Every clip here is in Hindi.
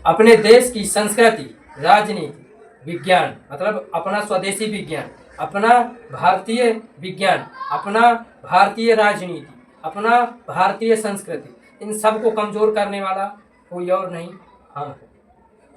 अपने देश की संस्कृति, राजनीति, विज्ञान मतलब अपना स्वदेशी विज्ञान, अपना भारतीय विज्ञान, अपना भारतीय राजनीति, अपना भारतीय संस्कृति, इन सब को कमज़ोर करने वाला कोई और नहीं, हम हैं।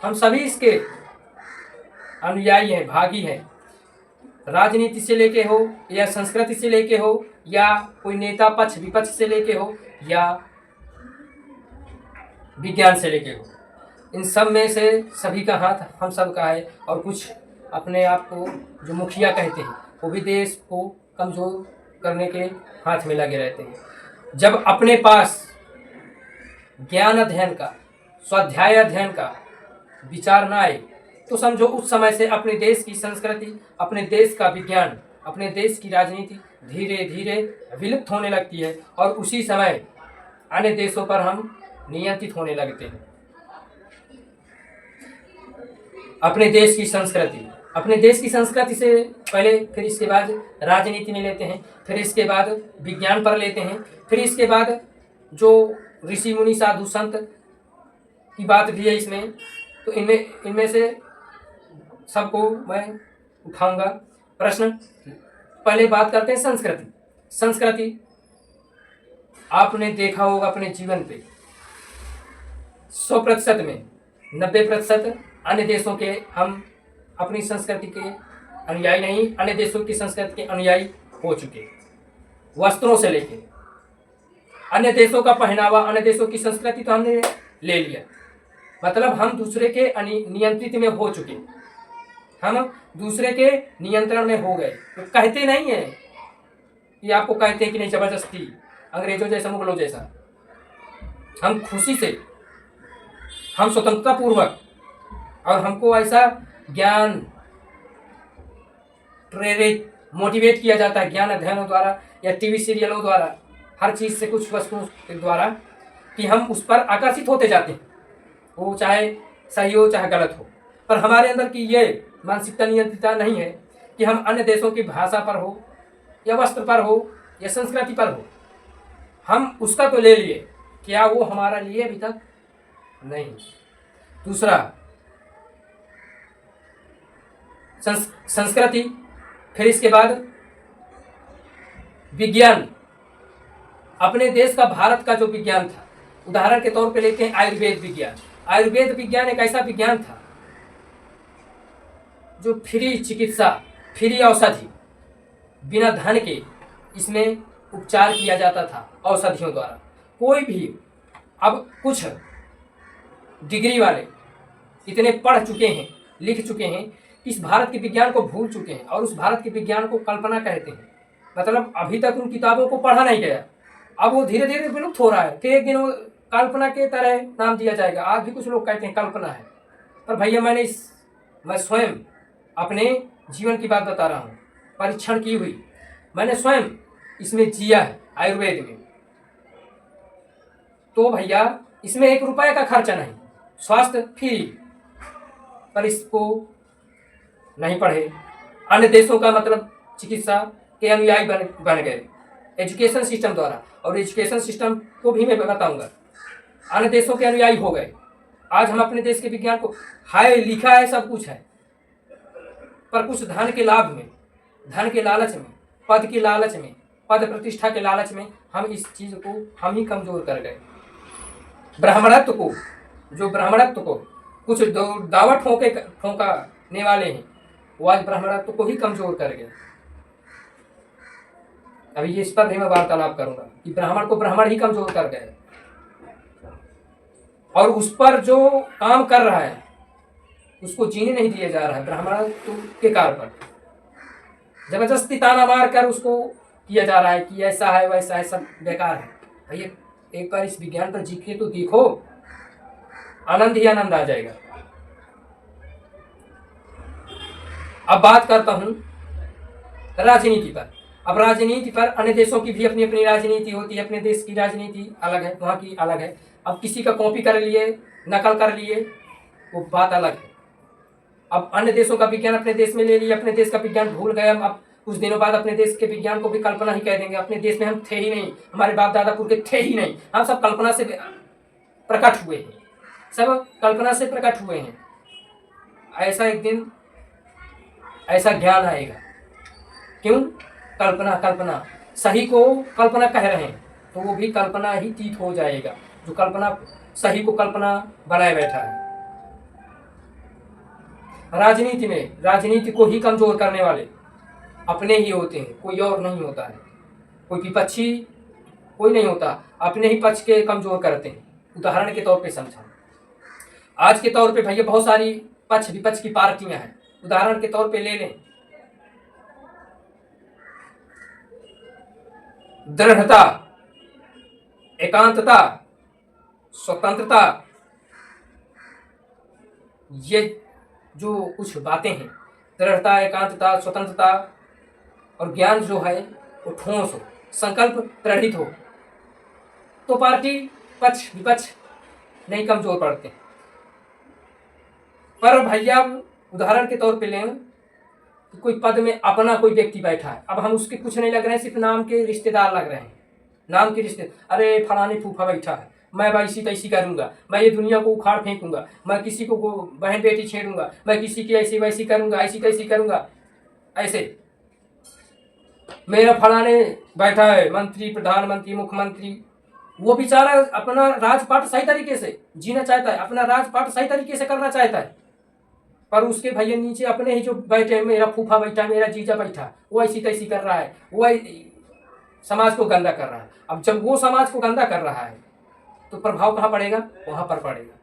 हम सभी इसके अनुयायी हैं, भागी हैं। राजनीति से लेके हो या संस्कृति से लेके हो या कोई नेता पक्ष विपक्ष से लेके हो या विज्ञान से लेके हो, इन सब में से सभी का हाथ हम सब का है। और कुछ अपने आप को जो मुखिया कहते हैं वो भी देश को कमज़ोर करने के हाथ में लगे रहते हैं। जब अपने पास ज्ञान अध्ययन का, स्वाध्याय अध्ययन का विचार ना आए तो समझो उस समय से अपने देश की संस्कृति, अपने देश का विज्ञान, अपने देश की राजनीति धीरे धीरे विलुप्त होने लगती है और उसी समय अन्य देशों पर हम नियंत्रित होने लगते हैं। अपने देश की संस्कृति, अपने देश की संस्कृति से पहले, फिर इसके बाद राजनीति में लेते हैं, फिर इसके बाद विज्ञान पर लेते हैं, फिर इसके बाद जो ऋषि मुनि साधु संत की बात भी है इसमें, तो इनमें से सबको मैं उठाऊंगा प्रश्न। पहले बात करते हैं संस्कृति। संस्कृति आपने देखा होगा अपने जीवन पे 100% में 90% अन्य देशों के हम अपनी संस्कृति के अनुयायी नहीं, अन्य देशों की संस्कृति के अनुयायी हो चुके। वस्त्रों से लेके अन्य देशों का पहनावा, अन्य देशों की संस्कृति तो हमने ले लिया, मतलब हम दूसरे के नियंत्रित में हो चुके, हम दूसरे के नियंत्रण में हो गए। तो कहते नहीं है कि आपको कहते हैं कि नहीं जबरदस्ती अंग्रेजों जैसा, मुगलों जैसा। हम खुशी से, हम स्वतंत्रता पूर्वक, और हमको ऐसा ज्ञान प्रेरित मोटिवेट किया जाता है ज्ञान अध्ययनों द्वारा या टीवी सीरियलों द्वारा, हर चीज़ से, कुछ वस्तुओं के द्वारा, कि हम उस पर आकर्षित होते जाते हैं, वो चाहे सही हो चाहे गलत हो। पर हमारे अंदर की ये मानसिकता नियंत्रित नहीं है कि हम अन्य देशों की भाषा पर हो या वस्त्र पर हो या संस्कृति पर हो, हम उसका तो ले लिए, क्या वो हमारा लिए अभी तक नहीं। दूसरा संस्कृति, फिर इसके बाद विज्ञान। अपने देश का, भारत का जो विज्ञान था, उदाहरण के तौर पे लेते हैं आयुर्वेद विज्ञान। आयुर्वेद विज्ञान एक ऐसा विज्ञान था जो फ्री चिकित्सा, फ्री औषधि, बिना धन के इसमें उपचार किया जाता था औषधियों द्वारा। कोई भी अब कुछ डिग्री वाले इतने पढ़ चुके हैं, लिख चुके हैं, इस भारत के विज्ञान को भूल चुके हैं और उस भारत के विज्ञान को कल्पना कहते हैं। मतलब अभी तक उन किताबों को पढ़ा नहीं गया, अब वो धीरे धीरे विलुप्त हो रहा है। फिर एक दिन वो कल्पना के तरह नाम दिया जाएगा। आज भी कुछ लोग कहते हैं कल्पना है, पर भैया मैं स्वयं अपने जीवन की बात बता रहा हूँ, परीक्षण की हुई, मैंने स्वयं इसमें जिया है आयुर्वेद में। तो भैया इसमें 1 रुपये का खर्चा नहीं, स्वास्थ्य फ्री, पर इसको नहीं पढ़े। अन्य देशों का मतलब चिकित्सा के अनुयायी बन गए एजुकेशन सिस्टम द्वारा, और एजुकेशन सिस्टम को भी मैं बताऊंगा, अन्य देशों के अनुयायी हो गए। आज हम अपने देश के विज्ञान को, हाय लिखा है, सब कुछ है, पर कुछ धन के लाभ में, धन के लालच में, पद के लालच में, पद प्रतिष्ठा के लालच में हम इस चीज़ को हम ही कमज़ोर कर गए। ब्राह्मणत्व को, जो ब्राह्मणत्व को कुछ दावत ठोंकाने वाले हैं, वो आज ब्राह्मणत्व को ही कमज़ोर कर गए। अभी इस पर भी मैं वार्तालाप करूंगा कि ब्राह्मण को ब्राह्मण ही कमज़ोर कर गए, और उस पर जो काम कर रहा है उसको जीने नहीं दिया जा रहा है। ब्राह्मणत्व के कार पर जबरदस्ती ताना मार कर उसको किया जा रहा है कि ऐसा है वैसा है, सब बेकार है। भैया एक बार इस विज्ञान पर जी के तो देखो, आनंद ही आनंद आ जाएगा। अब बात करता हूं राजनीति पर। अब राजनीति पर अन्य देशों की भी अपनी अपनी राजनीति होती है, अपने देश की राजनीति अलग है, वहाँ की अलग है। अब किसी का कॉपी कर लिए, नकल कर लिए, वो बात अलग है। अब अन्य देशों का विज्ञान अपने देश में ले लिए, अपने देश का विज्ञान भूल गए हम। अब कुछ दिनों बाद अपने देश के विज्ञान को भी कल्पना ही कह देंगे। अपने देश में हम थे ही नहीं, हमारे बाप दादा पुरखे थे ही नहीं, हम सब कल्पना से प्रकट हुए हैं। सब कल्पना से प्रकट हुए हैं। ऐसा एक दिन ऐसा ज्ञान आएगा। क्यों? कल्पना कल्पना, सही को कल्पना कह रहे हैं तो वो भी कल्पना ही तीत हो जाएगा, जो कल्पना सही को कल्पना बनाए बैठा है। राजनीति में राजनीति को ही कमजोर करने वाले अपने ही होते हैं, कोई और नहीं होता है। कोई विपक्षी कोई नहीं होता, अपने ही पक्ष के कमजोर करते हैं। उदाहरण के तौर पे समझा, आज के तौर पे भैया बहुत सारी पक्ष विपक्ष की पार्टियां हैं। उदाहरण के तौर पे ले लें, दृढ़ता, एकांतता, स्वतंत्रता, ये जो कुछ बातें हैं, दृढ़ता, एकांतता, स्वतंत्रता और ज्ञान जो है वो ठोस हो, संकल्प दृढ़ित हो, तो पार्टी पक्ष विपक्ष नहीं कमजोर पड़ते। पर भैया उदाहरण के तौर पे लें कि कोई पद में अपना कोई व्यक्ति बैठा है, अब हम उसके कुछ नहीं लग रहे हैं, सिर्फ नाम के रिश्तेदार लग रहे हैं, नाम के रिश्ते। अरे फलाने फूफा बैठा है, मैं वैसी तैसी करूंगा, मैं ये दुनिया को उखाड़ फेंकूंगा, मैं किसी को बहन बेटी छेड़ूंगा, मैं किसी की ऐसी वैसी करूंगा, ऐसी तैसी करूंगा। ऐसे मेरा फलाने बैठा है मंत्री, प्रधानमंत्री, मुख्यमंत्री, वो बेचारा अपना राजपाट सही तरीके से जीना चाहता है, अपना राजपाट सही तरीके से करना चाहता है, पर उसके भैया नीचे अपने ही जो बैठे, मेरा फूफा बैठा, मेरा जीजा बैठा, वो ऐसी तैसी कर रहा है, वो समाज को गंदा कर रहा है। अब जब वो समाज को गंदा कर रहा है तो प्रभाव कहाँ पड़ेगा? वहां पर पड़ेगा।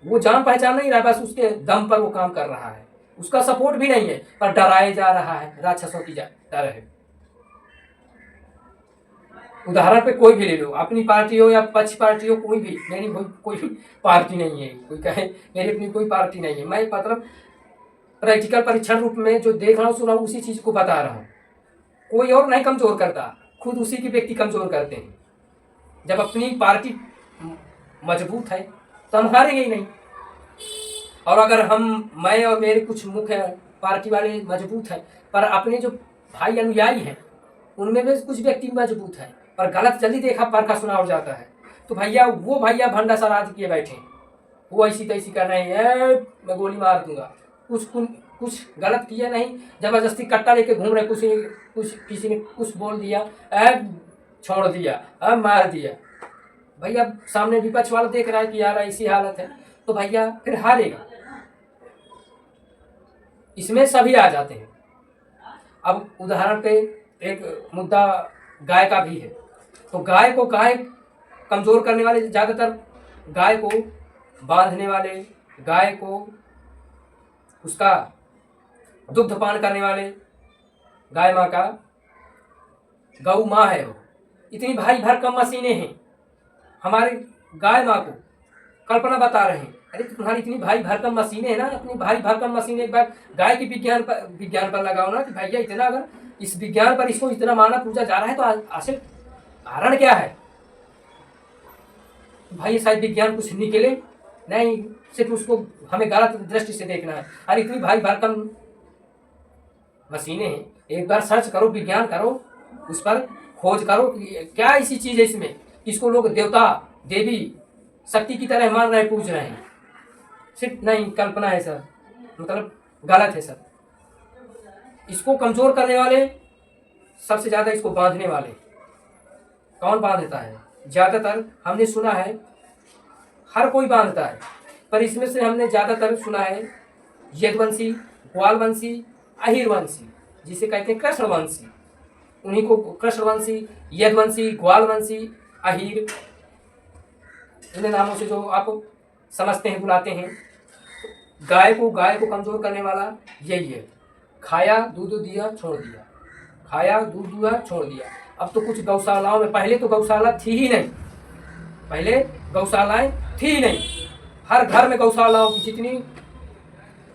वो जान पहचान नहीं रहा, बस उसके दम पर वो काम कर रहा है, उसका सपोर्ट भी नहीं है, पर डराए जा रहा है, राक्षसों की डर है। उदाहरण पे कोई भी ले लो, अपनी पार्टी हो या पक्ष पार्टी हो, कोई भी, मेरी कोई पार्टी नहीं है, कोई कहे मेरी अपनी कोई पार्टी नहीं है, मैं मतलब प्रैक्टिकल परीक्षण रूप में जो देख रहा हूँ, सुना हूँ, उसी चीज को बता रहा हूँ। कोई और नहीं कमजोर करता, खुद उसी के व्यक्ति कमजोर करते हैं। जब अपनी पार्टी मजबूत है तो हम हारेंगे ही नहीं, और अगर मैं और मेरे कुछ मुख्य पार्टी वाले मजबूत हैं, पर अपने जो भाई अनुयायी हैं उनमें भी कुछ व्यक्ति मजबूत हैं, पर गलत जल्दी देखा परखा सुना हो जाता है, तो भैया वो भैया भंडा सा राज किए बैठे, वो ऐसी तैसी कर रहे हैं, मैं गोली मार दूंगा, कुछ गलत किया नहीं, जबरदस्ती कट्टा लेके घूम रहे, किसी ने कुछ बोल दिया, छोड़ दिया, मार दिया। भैया सामने विपक्ष वाला देख रहा है कि यार ऐसी हालत है, तो भैया फिर हारेगा। इसमें सभी आ जाते हैं। अब उदाहरण पे एक मुद्दा गाय का भी है, तो गाय कमजोर करने वाले ज्यादातर गाय को बांधने वाले, गाय को उसका दुग्धपान करने वाले, गाय माँ का, गौ माँ है वो, इतनी भारी भरकम मशीनें हैं हमारे गाय माँ को कल्पना बता रहे हैं। अरे तुम्हारी इतनी भारी भरकम मशीनें हैं ना, अपनी भारी भरकम मशीनें एक बार गाय की विज्ञान पर लगाओ ना कि भैया इतना, अगर इस विज्ञान पर इसको इतना माना पूजा जा रहा है तो आखिर कारण क्या है? भाई शायद विज्ञान कुछ निकले नहीं, सिर्फ उसको हमें गलत दृष्टि से देखना है। अरे इतनी भारी भरकम मशीनें हैं, एक बार सर्च करो, विज्ञान करो, उस पर खोज करो कि क्या ऐसी चीज है इसमें, इसको लोग देवता देवी शक्ति की तरह मान रहे, पूज रहे हैं। सिर्फ नहीं, कल्पना है सर, मतलब गलत है सर। इसको कमजोर करने वाले सबसे ज्यादा, इसको बांधने वाले कौन बांधता है? ज्यादातर हमने सुना है हर कोई बांधता है, पर इसमें से हमने ज्यादातर सुना है यदुवंशी, ग्वालवंशी, अहिरवंशी, जिसे कहते हैं कृष्णवंशी, उन्हीं को कृष्णवंशी, यदुवंशी, ग्वालवंशी, अहिर, इन नामों से जो आप समझते हैं, बुलाते हैं। गाय को कमजोर करने वाला यही है। खाया दूध दिया छोड़ दिया, खाया दूध दिया छोड़ दिया। अब तो कुछ गौशालाओं में, पहले तो गौशाला थी ही नहीं, पहले गौशालाएं थी ही नहीं, हर घर में गौशालाओं की जितनी,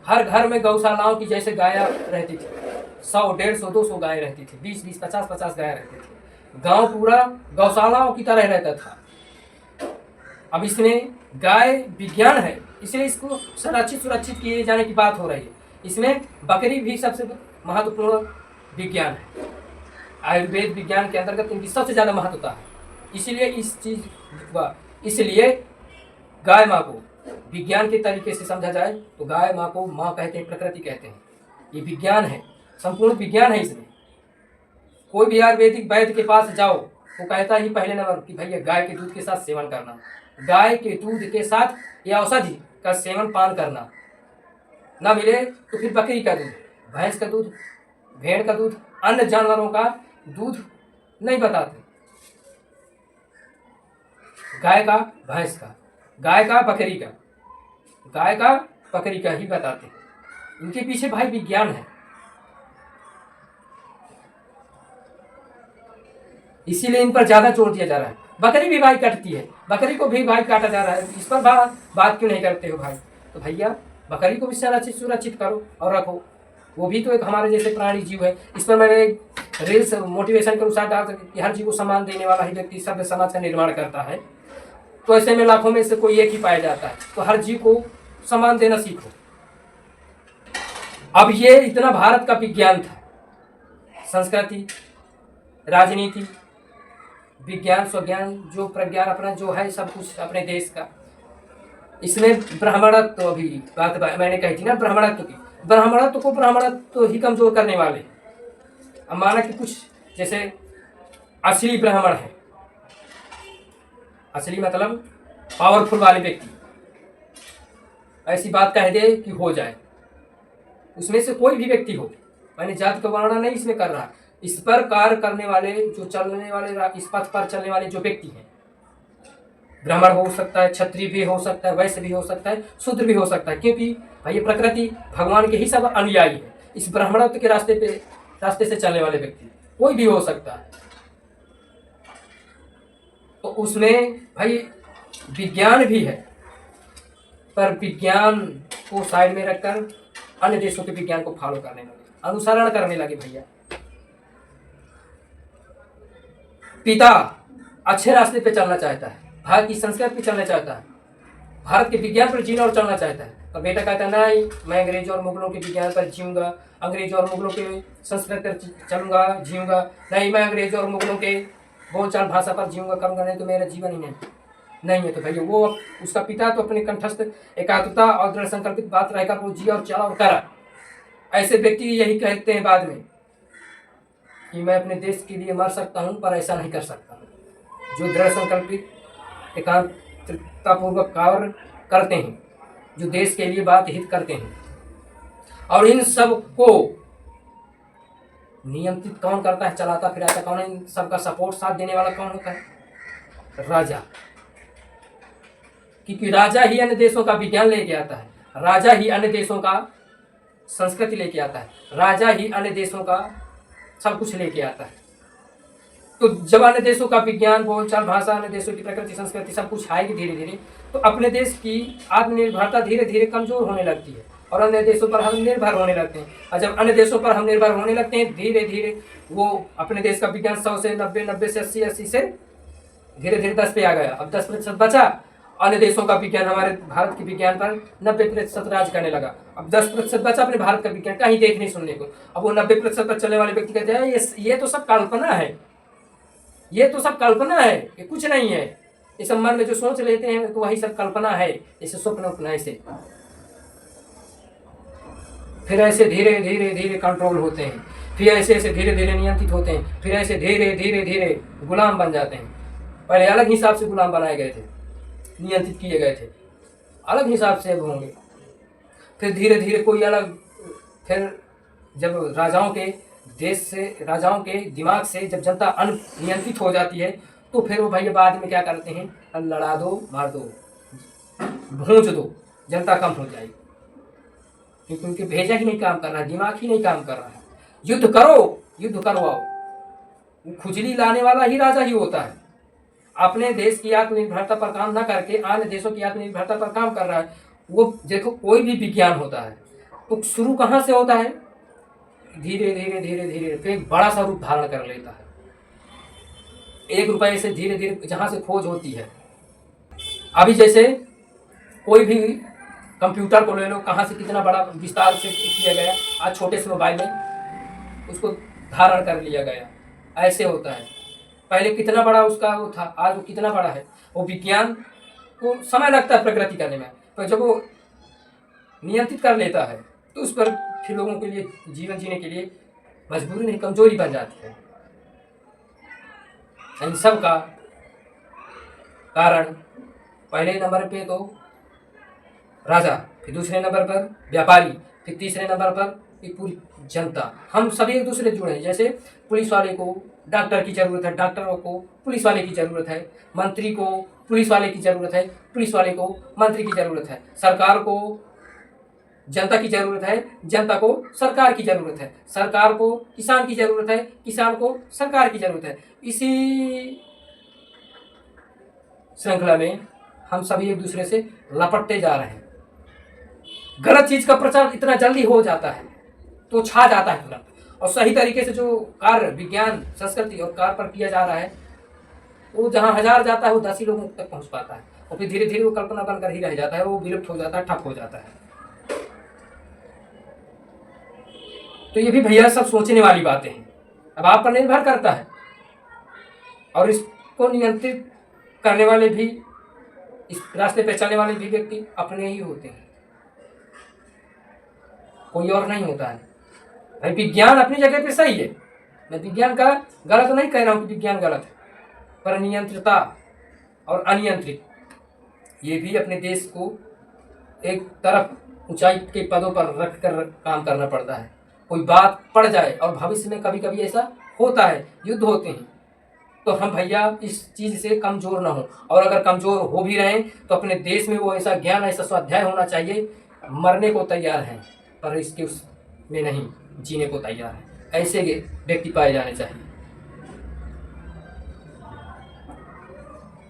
हर घर में गौशालाओं की जैसे गाय रहती थी, 100, 150, 200 गाय रहती थी, 20, 50 गाय रहती थी। गांव पूरा गौशालाओं की तरह रहता था। अब इसमें गाय विज्ञान है, इसलिए इसको सुरक्षित किए जाने की बात हो रही है। इसमें बकरी भी सबसे महत्वपूर्ण विज्ञान है, आयुर्वेद विज्ञान के अंतर्गत इनकी सबसे ज्यादा महत्वता है। इसलिए गाय माँ को विज्ञान के तरीके से समझा जाए तो गाय माँ को माँ कहते हैं, प्रकृति कहते हैं। ये विज्ञान है, संपूर्ण विज्ञान है इसमें। कोई भी आयुर्वेदिक वैद्य के पास जाओ वो कहता ही पहले नंबर कि भैया गाय के दूध के साथ सेवन करना, गाय के दूध के साथ या औषधि का सेवन पान करना। ना मिले तो फिर बकरी का दूध, भैंस का दूध, भेड़ का दूध, अन्य जानवरों का दूध नहीं बताते। गाय का, भैंस का, गाय का, बकरी का, गाय का, बकरी का ही बताते हैं। इनके पीछे भाई विज्ञान है, इसीलिए इन पर ज्यादा जोर दिया जा रहा है। बकरी भी भाई कटती है, बकरी को भी भाई काटा जा रहा है, इस पर बात क्यों नहीं करते हो भाई? तो भैया बकरी को भी सुरक्षित करो और रखो, वो भी तो एक हमारे जैसे प्राणी जीव है। इस पर मैंने रील्स मोटिवेशन के अनुसार डाल सके कि हर जीव को सम्मान देने वाला ही व्यक्ति सभ्य समाज का निर्माण करता है। तो ऐसे में लाखों में से कोई एक ही पाया जाता है, तो हर जीव को सम्मान देना सीखो। अब ये इतना भारत का विज्ञान था, संस्कृति, राजनीति, विज्ञान, स्वज्ञान, जो प्रज्ञान अपना जो है सब कुछ अपने देश का। इसमें ब्राह्मणत्व तो अभी बात मैंने कही थी ना, ब्राह्मणत्व की, ब्राह्मणत्व को ब्राह्मणत्व ही कमजोर करने वाले। अब माना कि कुछ जैसे असली ब्राह्मण है, असली मतलब पावरफुल वाले व्यक्ति ऐसी बात कह दे कि हो जाए, उसमें से कोई भी व्यक्ति हो, मैंने जात का वर्णन नहीं इसमें कर रहा, इस पर कार्य करने वाले, जो चलने वाले, इस पथ पर चलने वाले जो व्यक्ति हैं, ब्राह्मण हो सकता है, क्षत्रिय भी हो सकता है, वैश्य भी हो सकता है, शूद्र भी हो सकता है, क्योंकि भाई ये प्रकृति भगवान के ही सब अनुयायी है। इस ब्राह्मणत्व के रास्ते से चलने वाले व्यक्ति कोई भी हो सकता है। तो उसमें भाई विज्ञान भी है, पर विज्ञान को साइड में रखकर अन्य देशों के विज्ञान को फॉलो करने लगे, अनुसरण करने लगे। भैया पिता अच्छे रास्ते पे चलना चाहता है, भारत की संस्कृति पे चलना चाहता है, भारत के विज्ञान पर जीना और चलना चाहता है, और बेटा कहता है नहीं मैं अंग्रेजों और मुगलों के विज्ञान पर जीऊंगा, अंग्रेजों और मुगलों के संस्कृति पर चलूंगा, जीऊंगा, नहीं मैं अंग्रेजों और मुगलों के बोलचाल भाषा पर जीऊंगा, करूंगा, नहीं तो मेरा जीवन ही नहीं है। तो भैया वो उसका पिता तो अपने कंठस्थ एकाग्रता और दृढ़ संकल्पित बात रहकर वो जिया और चला और करा। ऐसे व्यक्ति यही कहते हैं बाद में कि मैं अपने देश के लिए मर सकता हूं, पर ऐसा नहीं कर सकता। जो दृढ़ संकल्पित एकाग्रतापूर्वक कार्य करते हैं, जो देश के लिए बात हित करते हैं, और इन सब को नियंत्रित कौन करता है, चलाता फिराता कौन है, इन सबका सपोर्ट साथ देने वाला कौन होता है? राजा। क्योंकि राजा ही अन्य देशों का विज्ञान लेके आता है, राजा ही अन्य देशों का संस्कृति लेके आता है, राजा ही अन्य देशों का सब कुछ लेके आता है। तो जब अन्य देशों का विज्ञान, बोलचाल, भाषा, अन्य देशों की प्रकृति, संस्कृति सब कुछ आएगी धीरे धीरे, तो अपने देश की आत्मनिर्भरता धीरे धीरे कमजोर होने लगती है और अन्य देशों पर हम निर्भर होने लगते हैं। और जब अन्य देशों पर हम निर्भर होने लगते हैं, धीरे धीरे वो अपने देश का विज्ञान 100 से 90, 90 से 80, 80 से धीरे धीरे 10 पे आ गया। अब 10% बचा, अन्य देशों का विज्ञान हमारे भारत के विज्ञान पर 90% राज करने लगा। अब 10% बचा अपने भारत का विज्ञान, कहीं देखने सुनने को। अब वो 90% पर चलने वाले व्यक्ति कहते हैं ये तो सब कल्पना है, ये तो सब कल्पना है, ये कुछ नहीं है। इस मन में जो सोच लेते हैं तो वही सब कल्पना है, जैसे स्वप्न उपना ऐसे। फिर ऐसे धीरे धीरे धीरे कंट्रोल होते हैं, फिर ऐसे ऐसे धीरे धीरे नियंत्रित होते हैं, फिर ऐसे धीरे धीरे धीरे गुलाम बन जाते हैं। पहले अलग हिसाब से गुलाम बनाए गए थे, नियंत्रित किए गए थे, अलग हिसाब से अब होंगे। फिर धीरे धीरे कोई अलग, फिर जब राजाओं के देश से, राजाओं के दिमाग से जब जनता अनियंत्रित हो जाती है, तो फिर वो भैया बाद में क्या करते हैं, लड़ा दो, मार दो, भूंज दो, जनता कम हो जाएगी। क्योंकि उनके भेजा ही नहीं काम कर रहा है, दिमाग ही नहीं काम कर रहा है। युद्ध करो, युद्ध करवाओ, वो खुजली लाने वाला ही राजा ही होता है। अपने देश की आत्मनिर्भरता पर काम न करके अन्य देशों की आत्मनिर्भरता पर काम कर रहा है। वो देखो, कोई भी विज्ञान होता है तो शुरू कहाँ से होता है, धीरे धीरे धीरे धीरे फिर एक बड़ा सा रूप धारण कर लेता है। 1 रुपये से धीरे धीरे जहां से खोज होती है। अभी जैसे कोई भी कंप्यूटर को ले लो, कहाँ से कितना बड़ा विस्तार से किया गया, आज छोटे से मोबाइल में उसको धारण कर लिया गया। ऐसे होता है, पहले कितना बड़ा उसका वो था, आज वो कितना बड़ा है। वो विज्ञान को समय लगता है प्रगति करने में, पर जब वो नियंत्रित कर लेता है तो उस पर फिर लोगों के लिए जीवन जीने के लिए मजबूरी नहीं, कमजोरी बन जाती है। इन सब का कारण पहले नंबर पे तो राजा, फिर दूसरे नंबर पर व्यापारी, फिर तीसरे नंबर पर ये पूरी जनता। हम सभी एक दूसरे से जुड़े हैं। जैसे पुलिस वाले को डॉक्टर की ज़रूरत है, डॉक्टरों को पुलिस वाले की ज़रूरत है, मंत्री को पुलिस वाले की ज़रूरत है, पुलिस वाले को मंत्री की ज़रूरत है, सरकार को जनता की ज़रूरत है, जनता को सरकार की ज़रूरत है, सरकार को किसान की ज़रूरत है, किसान को सरकार की ज़रूरत है। इसी श्रृंखला में हम सभी एक दूसरे से लपटते जा रहे हैं। गलत चीज का प्रचार इतना जल्दी हो जाता है तो छा जाता है तुरंत, और सही तरीके से जो कार्य विज्ञान संस्कृति और कार्य पर किया जा रहा है वो जहाँ 1000 जाता है वो 10 ही लोगों तक पहुंच पाता है, और फिर धीरे धीरे वो कल्पना बनकर ही रह जाता है, वो विलुप्त हो जाता है, ठप हो जाता है। तो ये भी भैया सब सोचने वाली बातें हैं, अब आप पर निर्भर करता है। और इसको नियंत्रित करने वाले भी, इस रास्ते पे चलने वाले भी व्यक्ति अपने ही होते हैं, कोई और नहीं होता है। भाई विज्ञान अपनी जगह पे सही है, मैं विज्ञान का गलत नहीं कह रहा हूँ कि विज्ञान गलत है, पर नियंत्रिता और अनियंत्रित ये भी अपने देश को एक तरफ ऊंचाई के पदों पर रख कर काम करना पड़ता है। कोई बात पड़ जाए, और भविष्य में कभी कभी ऐसा होता है, युद्ध होते हैं, तो हम भैया इस चीज़ से कमज़ोर ना हो, और अगर कमज़ोर हो भी रहे हैं तो अपने देश में वो ऐसा ज्ञान, ऐसा स्वाध्याय होना चाहिए, मरने को तैयार हैं पर इसके उसमें नहीं, जीने को तैयार है, ऐसे व्यक्ति पाए जाने चाहिए।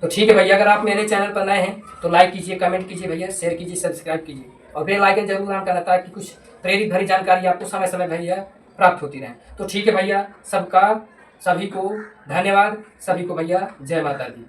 तो ठीक है भैया, अगर आप मेरे चैनल पर नए हैं तो लाइक कीजिए, कमेंट कीजिए भैया, शेयर कीजिए, सब्सक्राइब कीजिए, और बेल आइकन जरूर ऑन करना ताकि कुछ प्रेरित भरी जानकारी आपको समय समय भैया प्राप्त होती रहे। तो ठीक है भैया, सभी को धन्यवाद, सभी को भैया जय माता दी।